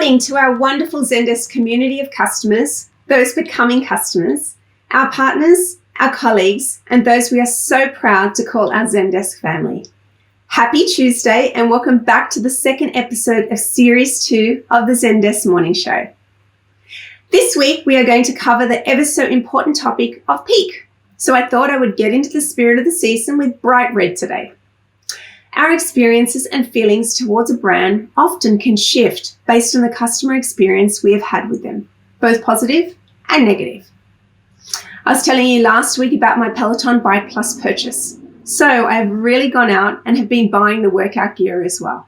morning to our wonderful Zendesk community of customers, those becoming customers, our partners, our colleagues, and those we are so proud to call our Zendesk family. Happy Tuesday and welcome back to the second episode of Series 2 of the Zendesk Morning Show. This week we are going to cover the ever so important topic of peak, so I thought I would get into the spirit of the season with bright red today. Our experiences and feelings towards a brand often can shift based on the customer experience we have had with them, both positive and negative. I was telling you last week about my Peloton Bike Plus purchase, so I have really gone out and have been buying the workout gear as well.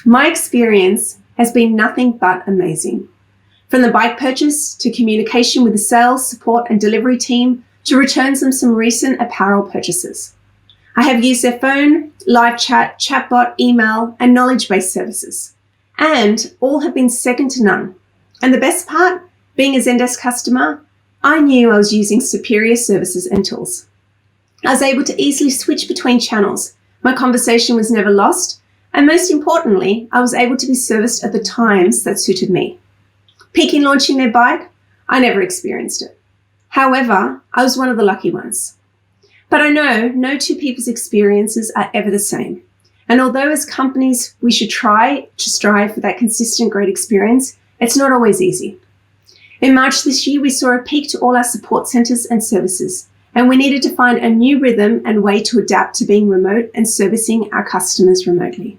My experience has been nothing but amazing. From the bike purchase to communication with the sales, support and delivery team to returns on some recent apparel purchases. I have used their phone, live chat, chatbot, email, and knowledge-based services, and all have been second to none. And the best part, being a Zendesk customer, I knew I was using superior services and tools. I was able to easily switch between channels. My conversation was never lost, and most importantly, I was able to be serviced at the times that suited me. Peaking launching their bike, I never experienced it. However, I was one of the lucky ones. But I know no two people's experiences are ever the same. And although as companies we should try to strive for that consistent great experience, it's not always easy. In March this year, we saw a peak to all our support centres and services, and we needed to find a new rhythm and way to adapt to being remote and servicing our customers remotely.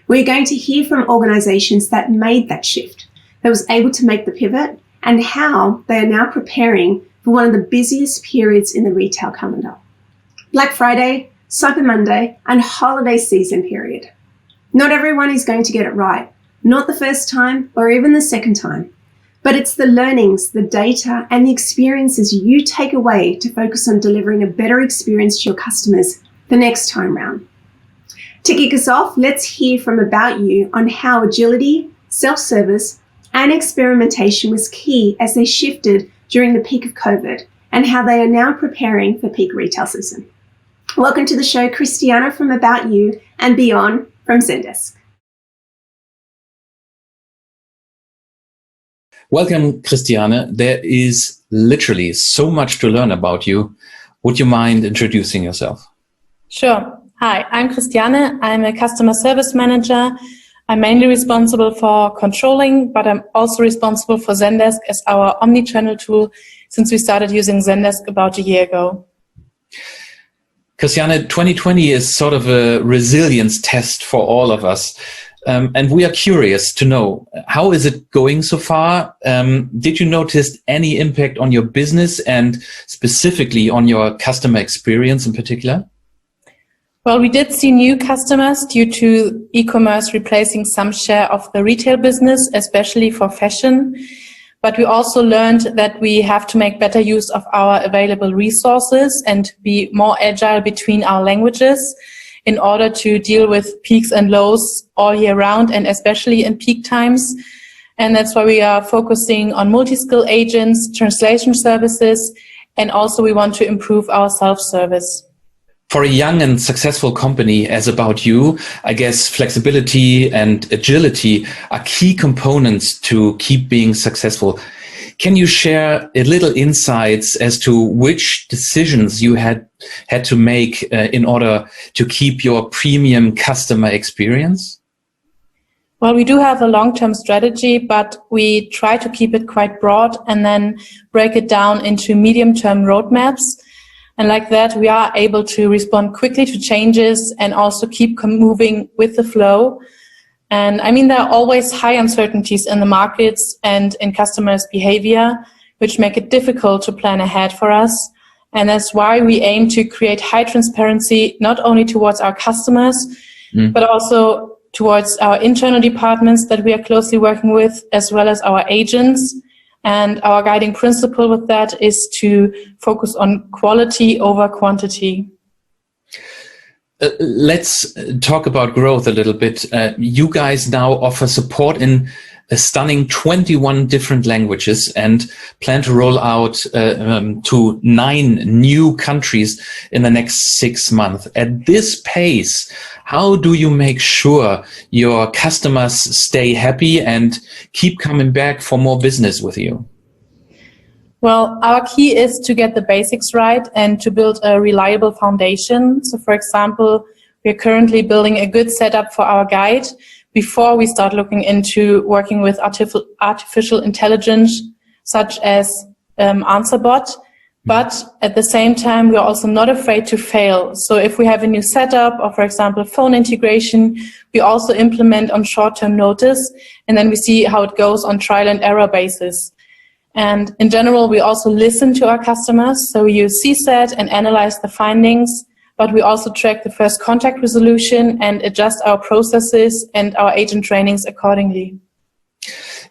We're going to hear from organisations that made that shift, that was able to make the pivot, and how they are now preparing for one of the busiest periods in the retail calendar. Black Friday, Cyber Monday, and holiday season period. Not everyone is going to get it right, not the first time or even the second time, but it's the learnings, the data, and the experiences you take away to focus on delivering a better experience to your customers the next time round. To kick us off, let's hear from About You on how agility, self-service, and experimentation was key as they shifted during the peak of COVID and how they are now preparing for peak retail season. Welcome to the show, Christiana from About You and Beyond from Zendesk. Welcome, Christiane. There is literally so much to learn about you. Would you mind introducing yourself? Sure. Hi, I'm Christiane. I'm a customer service manager. I'm mainly responsible for controlling, but I'm also responsible for Zendesk as our omni-channel tool since we started using Zendesk about a year ago. Christiane, 2020 is sort of a resilience test for all of us. And we are curious to know, how is it going so far? Did you notice any impact on your business and specifically on your customer experience in particular? Well, we did see new customers due to e-commerce replacing some share of the retail business, especially for fashion. But we also learned that we have to make better use of our available resources and be more agile between our languages in order to deal with peaks and lows all year round and especially in peak times. And that's why we are focusing on multi-skill agents, translation services, and also we want to improve our self-service. For a young and successful company as About You, I guess flexibility and agility are key components to keep being successful. Can you share a little insights as to which decisions you had to make in order to keep your premium customer experience? Well, we do have a long-term strategy, but we try to keep it quite broad and then break it down into medium-term roadmaps. And like that, we are able to respond quickly to changes and also keep moving with the flow. And I mean, there are always high uncertainties in the markets and in customers' behavior, which make it difficult to plan ahead for us. And that's why we aim to create high transparency, not only towards our customers, but also towards our internal departments that we are closely working with, as well as our agents. And our guiding principle with that is to focus on quality over quantity. Let's talk about growth a little bit. You guys now offer support in a stunning 21 different languages and plan to roll out to 9 new countries in the next 6 months. At this pace, how do you make sure your customers stay happy and keep coming back for more business with you? Well, our key is to get the basics right and to build a reliable foundation. So, for example, we're currently building a good setup for our guide before we start looking into working with artificial intelligence, such as AnswerBot. But at the same time, we're also not afraid to fail. So if we have a new setup or, for example, phone integration, we also implement on short-term notice, and then we see how it goes on trial and error basis. And in general, we also listen to our customers. So we use CSAT and analyze the findings, but we also track the first contact resolution and adjust our processes and our agent trainings accordingly.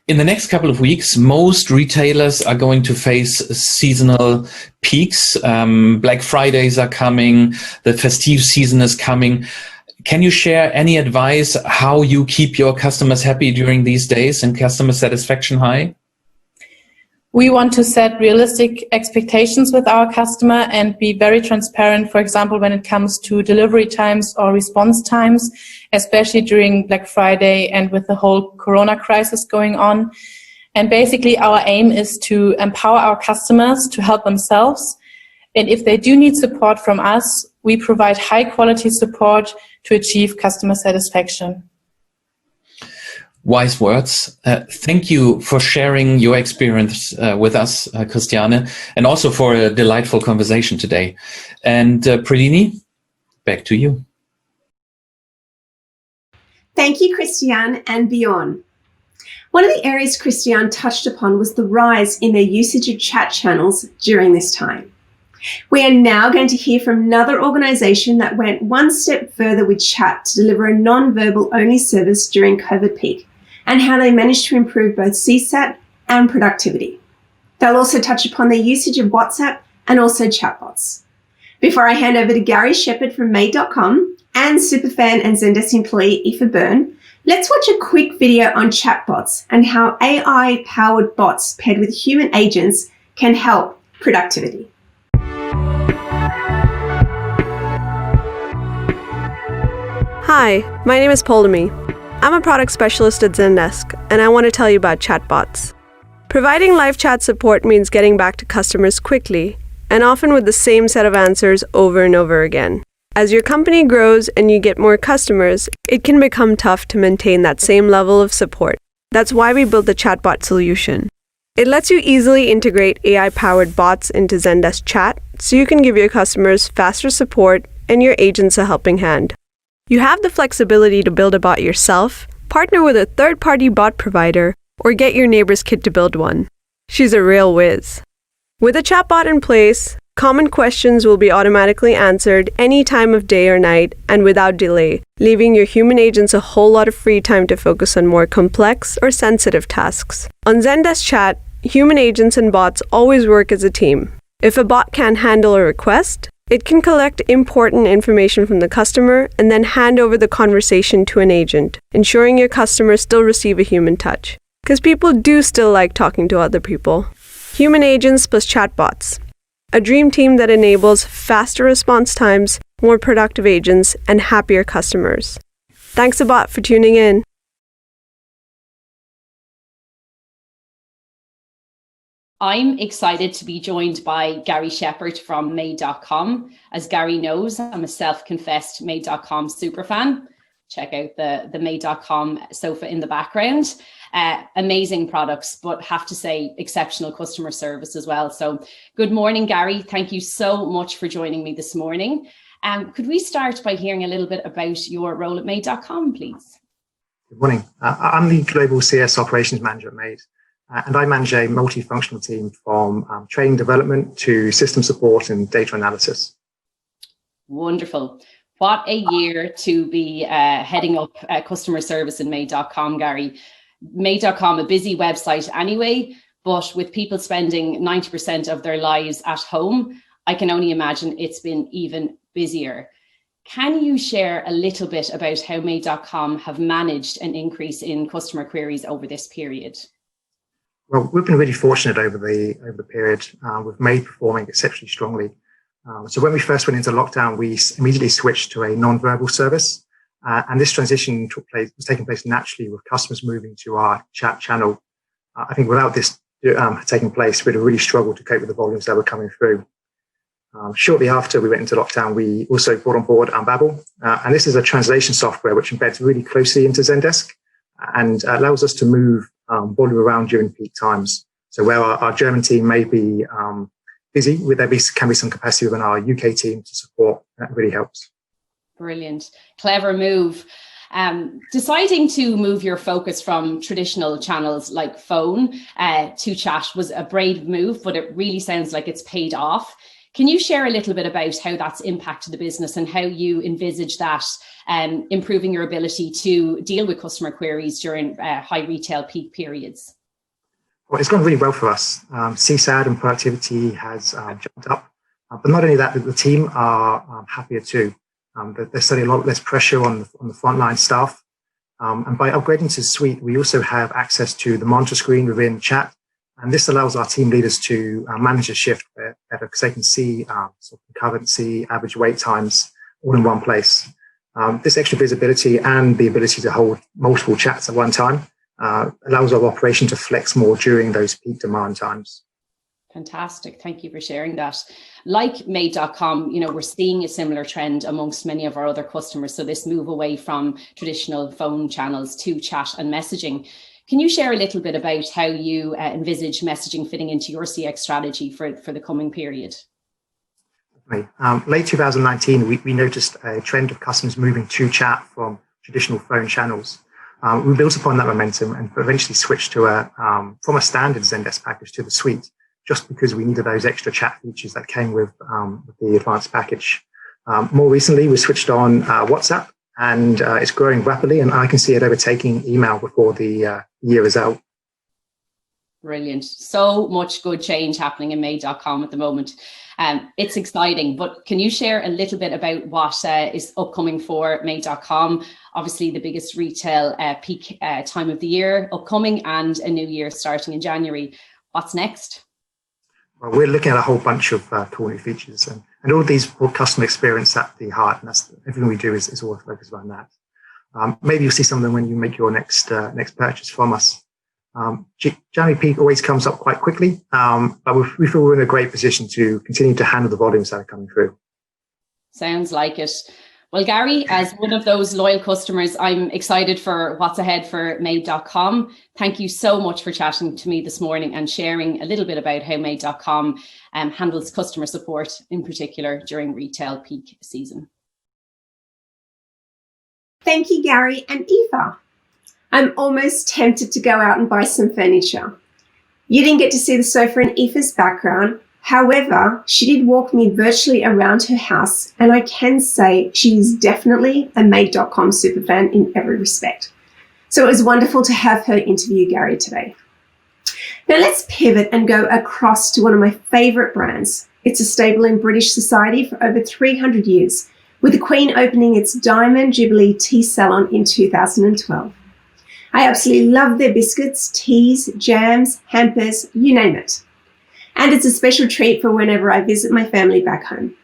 In the next couple of weeks, most retailers are going to face seasonal peaks. Black Fridays are coming, the festive season is coming. Can you share any advice how you keep your customers happy during these days and customer satisfaction high? We want to set realistic expectations with our customer and be very transparent, for example, when it comes to delivery times or response times, especially during Black Friday and with the whole Corona crisis going on. And basically, our aim is to empower our customers to help themselves. And if they do need support from us, we provide high quality support to achieve customer satisfaction. Wise words. Thank you for sharing your experience with us, Christiane, and also for a delightful conversation today. And Pralini, back to you. Thank you, Christiane and Bjorn. One of the areas Christiane touched upon was the rise in their usage of chat channels during this time. We are now going to hear from another organisation that went one step further with chat to deliver a non-verbal only service during COVID peak, and how they managed to improve both CSAT and productivity. They'll also touch upon their usage of WhatsApp and also chatbots. Before I hand over to Gary Sheppard from Made.com and superfan and Zendesk employee Aoife Byrne, let's watch a quick video on chatbots and how AI-powered bots paired with human agents can help productivity. Hi, my name is Polemy. I'm a product specialist at Zendesk, and I want to tell you about chatbots. Providing live chat support means getting back to customers quickly, and often with the same set of answers over and over again. As your company grows and you get more customers, it can become tough to maintain that same level of support. That's why we built the chatbot solution. It lets you easily integrate AI-powered bots into Zendesk Chat, so you can give your customers faster support and your agents a helping hand. You have the flexibility to build a bot yourself, partner with a third-party bot provider, or get your neighbor's kid to build one. She's a real whiz. With a chatbot in place, common questions will be automatically answered any time of day or night and without delay, leaving your human agents a whole lot of free time to focus on more complex or sensitive tasks. On Zendesk Chat, human agents and bots always work as a team. If a bot can't handle a request, it can collect important information from the customer and then hand over the conversation to an agent, ensuring your customers still receive a human touch. Because people do still like talking to other people. Human agents plus chatbots. A dream team that enables faster response times, more productive agents, and happier customers. Thanks a lot for tuning in. I'm excited to be joined by Gary Sheppard from Made.com. As Gary knows, I'm a self-confessed Made.com superfan. Check out the Made.com sofa in the background. Amazing products, but have to say exceptional customer service as well. So good morning, Gary. Thank you so much for joining me this morning. Could we start by hearing a little bit about your role at Made.com, please? Good morning. I'm the Global CS Operations Manager at Made. And I manage a multifunctional team from training development to system support and data analysis. Wonderful. What a year to be heading up customer service in Made.com, Gary. Made.com, a busy website anyway, but with people spending 90% of their lives at home, I can only imagine it's been even busier. Can you share a little bit about how May.com have managed an increase in customer queries over this period? Well, we've been really fortunate over the period, with May performing exceptionally strongly. So when we first went into lockdown, we immediately switched to a non-verbal service. And this transition was taking place naturally with customers moving to our chat channel. I think without this taking place, we'd have really struggled to cope with the volumes that were coming through. Shortly after we went into lockdown, we also brought on board Babel. And this is a translation software which embeds really closely into Zendesk and allows us to move volume around during peak times. So where our German team may be busy, there can be some capacity within our UK team to support. That really helps. Brilliant. Clever move. Deciding to move your focus from traditional channels like phone to chat was a brave move, but it really sounds like it's paid off. Can you share a little bit about how that's impacted the business and how you envisage that improving your ability to deal with customer queries during high retail peak periods? Well, it's gone really well for us. CSAT and productivity has jumped up, but not only that, the team are happier too. There's certainly a lot less pressure on the frontline staff. And by upgrading to Suite, we also have access to the monitor screen within chat. And this allows our team leaders to manage a shift better because they can see sort of concurrency, average wait times all in one place. This extra visibility and the ability to hold multiple chats at one time allows our operation to flex more during those peak demand times. Fantastic. Thank you for sharing that. Like May.com, we're seeing a similar trend amongst many of our other customers. So this move away from traditional phone channels to chat and messaging. Can you share a little bit about how you envisage messaging fitting into your CX strategy for the coming period? Late 2019, we noticed a trend of customers moving to chat from traditional phone channels. We built upon that momentum and eventually switched to from a standard Zendesk package to the Suite, just because we needed those extra chat features that came with the advanced package. More recently, we switched on WhatsApp, and it's growing rapidly, and I can see it overtaking email before the year is out. Brilliant. So much good change happening in May.com at the moment. It's exciting, but can you share a little bit about what is upcoming for May.com? Obviously, the biggest retail peak time of the year upcoming and a new year starting in January. What's next? Well, we're looking at a whole bunch of cool new features, and all of these put customer experience at the heart, and that's everything we do is all focused around that. Maybe you'll see some of them when you make your next purchase from us. January peak always comes up quite quickly, but we feel we're in a great position to continue to handle the volumes that are coming through. Sounds like it. Well, Gary, as one of those loyal customers, I'm excited for what's ahead for May.com. Thank you so much for chatting to me this morning and sharing a little bit about how May.com handles customer support, in particular during retail peak season. Thank you, Gary and Eva. I'm almost tempted to go out and buy some furniture. You didn't get to see the sofa in Aoife's background. However, she did walk me virtually around her house, and I can say she is definitely a May.com superfan in every respect. So it was wonderful to have her interview Gary today. Now let's pivot and go across to one of my favourite brands. It's a staple in British society for over 300 years, with the Queen opening its Diamond Jubilee Tea Salon in 2012. I absolutely love their biscuits, teas, jams, hampers, you name it. And it's a special treat for whenever I visit my family back home.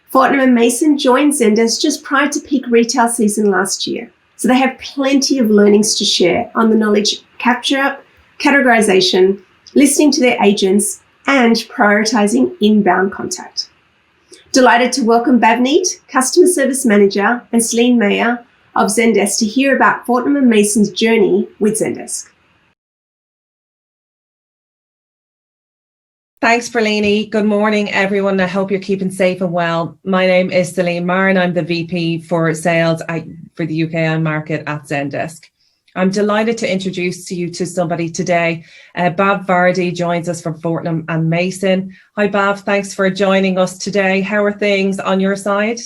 Fortnum and Mason joined Zendesk just prior to peak retail season last year, so they have plenty of learnings to share on the knowledge capture, categorization, listening to their agents, and prioritizing inbound contact. Delighted to welcome Bavneet, Customer Service Manager, and Celine Mayer of Zendesk to hear about Fortnum and Mason's journey with Zendesk. Thanks, Verlini. Good morning, everyone. I hope you're keeping safe and well. My name is Celine Mayer, and I'm the VP for Sales for the UK market at Zendesk. I'm delighted to introduce you to somebody today. Bav Virdi joins us from Fortnum and Mason. Hi, Bav. Thanks for joining us today. How are things on your side?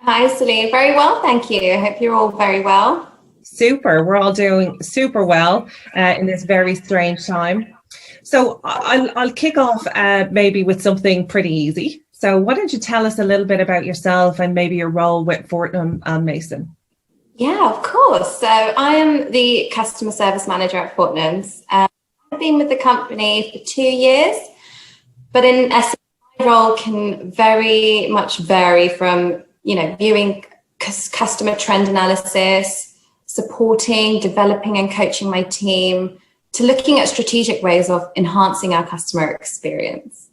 Hi, Celine. Very well, thank you. I hope you're all very well. Super. We're all doing super well in this very strange time. So I'll kick off maybe with something pretty easy. So why don't you tell us a little bit about yourself and maybe your role with Fortnum and Mason? Yeah, of course. So I am the customer service manager at Fortnum's. I've been with the company for 2 years, but in essence, my role can very much vary from, viewing customer trend analysis, supporting, developing and coaching my team, to looking at strategic ways of enhancing our customer experience.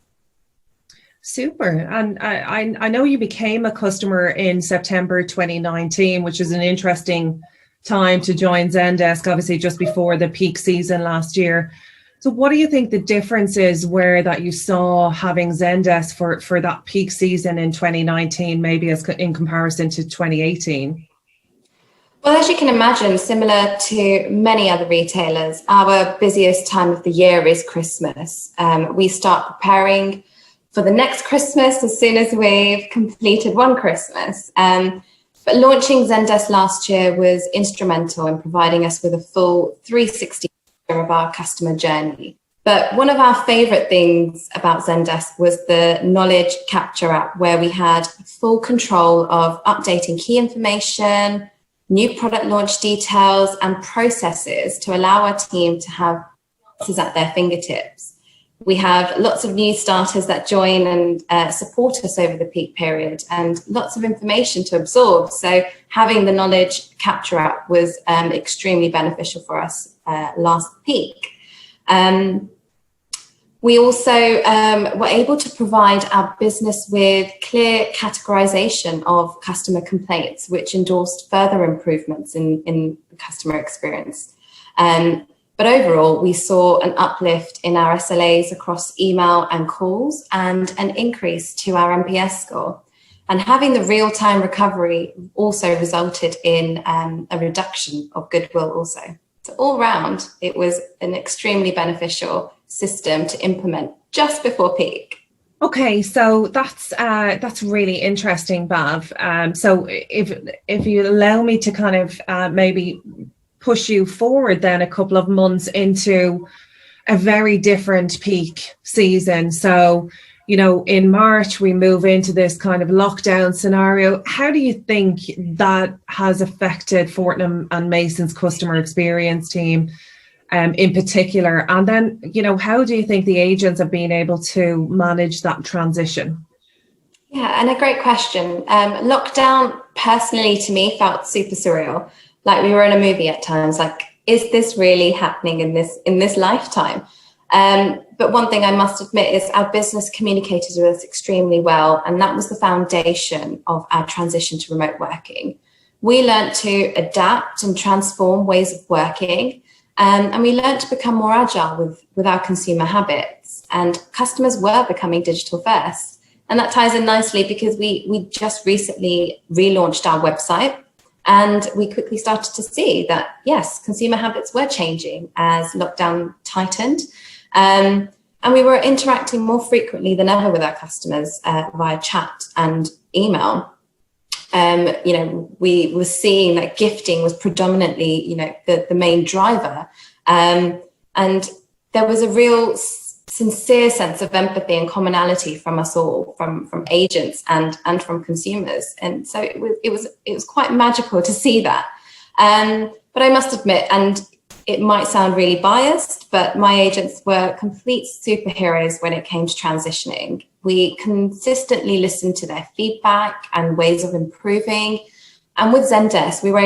Super. And I know you became a customer in September 2019, which is an interesting time to join Zendesk, obviously just before the peak season last year. So what do you think the differences were that you saw having Zendesk for that peak season in 2019, maybe as in comparison to 2018? Well, as you can imagine, similar to many other retailers, our busiest time of the year is Christmas. We start preparing for the next Christmas as soon as we've completed one Christmas. But launching Zendesk last year was instrumental in providing us with a full 360 of our customer journey. But one of our favorite things about Zendesk was the knowledge capture app, where we had full control of updating key information, new product launch details, and processes to allow our team to have answers at their fingertips. We have lots of new starters that join and support us over the peak period, and lots of information to absorb. So having the knowledge capture app was extremely beneficial for us last peak. We also were able to provide our business with clear categorization of customer complaints, which endorsed further improvements in the customer experience. But overall, we saw an uplift in our SLAs across email and calls, and an increase to our NPS score. And having the real-time recovery also resulted in a reduction of goodwill also. So all round, it was an extremely beneficial system to implement just before peak. Okay, so that's really interesting, Bav. So if you allow me to kind of maybe push you forward then a couple of months into a very different peak season. So, in March, we move into this kind of lockdown scenario. How do you think that has affected Fortnum and Mason's customer experience team in particular? And then, how do you think the agents have been able to manage that transition? Yeah, and a great question. Lockdown personally to me felt super surreal. Like we were in a movie at times, like, is this really happening in this lifetime? But one thing I must admit is our business communicated with us extremely well, and that was the foundation of our transition to remote working. We learned to adapt and transform ways of working, and we learned to become more agile with our consumer habits, and customers were becoming digital first. And that ties in nicely because we just recently relaunched our website. And we quickly started to see that, yes, consumer habits were changing as lockdown tightened. And we were interacting more frequently than ever with our customers via chat and email. We were seeing that gifting was predominantly, the main driver. And there was a real sincere sense of empathy and commonality from us all, from agents and from consumers. And so it was quite magical to see that. But I must admit, and it might sound really biased, but my agents were complete superheroes when it came to transitioning. We consistently listened to their feedback and ways of improving. And with Zendesk, we were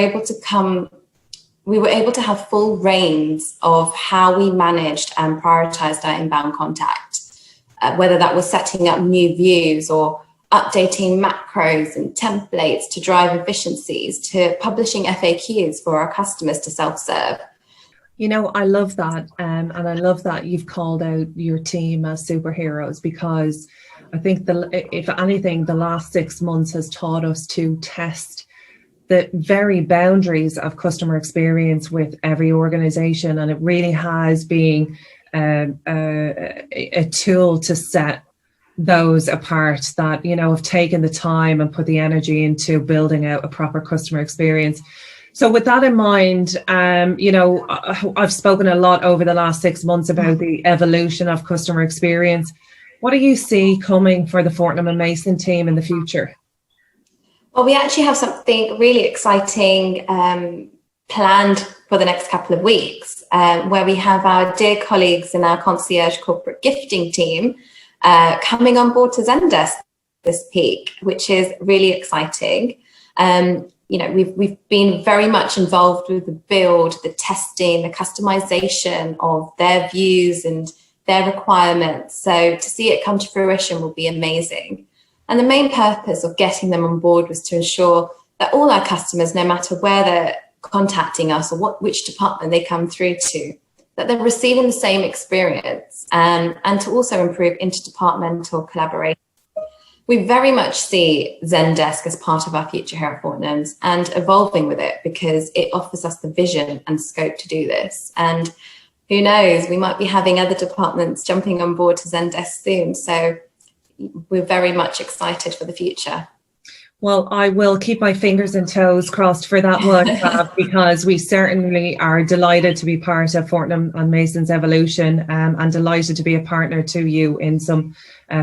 able to have full reins of how we managed and prioritized our inbound contact, whether that was setting up new views or updating macros and templates to drive efficiencies, to publishing FAQs for our customers to self-serve. I love that. And I love that you've called out your team as superheroes, because I think if anything, the last 6 months has taught us to test the very boundaries of customer experience with every organization. And it really has been a tool to set those apart that, have taken the time and put the energy into building out a proper customer experience. So with that in mind, I've spoken a lot over the last 6 months about the evolution of customer experience. What do you see coming for the Fortnum and Mason team in the future? Well, we actually have something really exciting planned for the next couple of weeks, where we have our dear colleagues in our concierge corporate gifting team coming on board to Zendesk this peak, which is really exciting. We've been very much involved with the build, the testing, the customization of their views and their requirements. So to see it come to fruition will be amazing. And the main purpose of getting them on board was to ensure that all our customers, no matter where they're contacting us or which department they come through to, that they're receiving the same experience, and to also improve interdepartmental collaboration. We very much see Zendesk as part of our future here at Fortnum's and evolving with it because it offers us the vision and scope to do this. And who knows, we might be having other departments jumping on board to Zendesk soon. So we're very much excited for the future. Well, I will keep my fingers and toes crossed for that one because we certainly are delighted to be part of Fortnum and Mason's evolution, and delighted to be a partner to you in some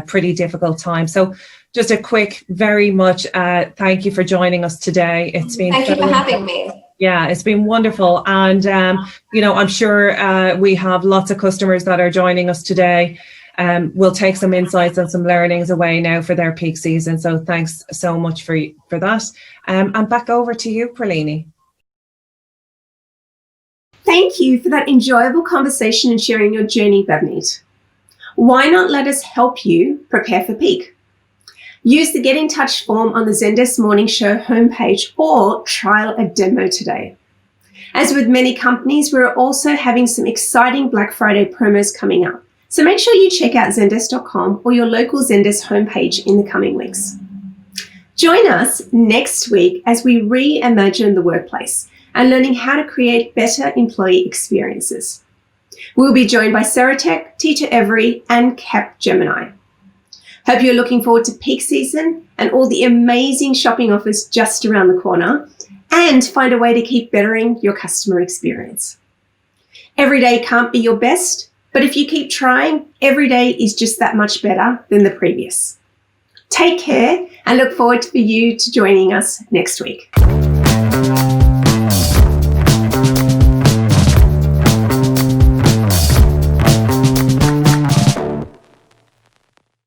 pretty difficult times. So just a quick, very much thank you for joining us today. It's been Thank you for having me. Yeah, it's been wonderful. And, I'm sure we have lots of customers that are joining us today. We'll take some insights and some learnings away now for their peak season. So thanks so much for that. And back over to you, Pralini. Thank you for that enjoyable conversation and sharing your journey, Bavneet. Why not let us help you prepare for peak? Use the Get in Touch form on the Zendesk Morning Show homepage or trial a demo today. As with many companies, we're also having some exciting Black Friday promos coming up. So make sure you check out Zendesk.com or your local Zendesk homepage in the coming weeks. Join us next week as we reimagine the workplace and learning how to create better employee experiences. We'll be joined by Ceratech, Teacher Every, and Capgemini. Hope you're looking forward to peak season and all the amazing shopping offers just around the corner, and find a way to keep bettering your customer experience. Every day can't be your best, but if you keep trying, every day is just that much better than the previous. Take care and look forward for you to joining us next week.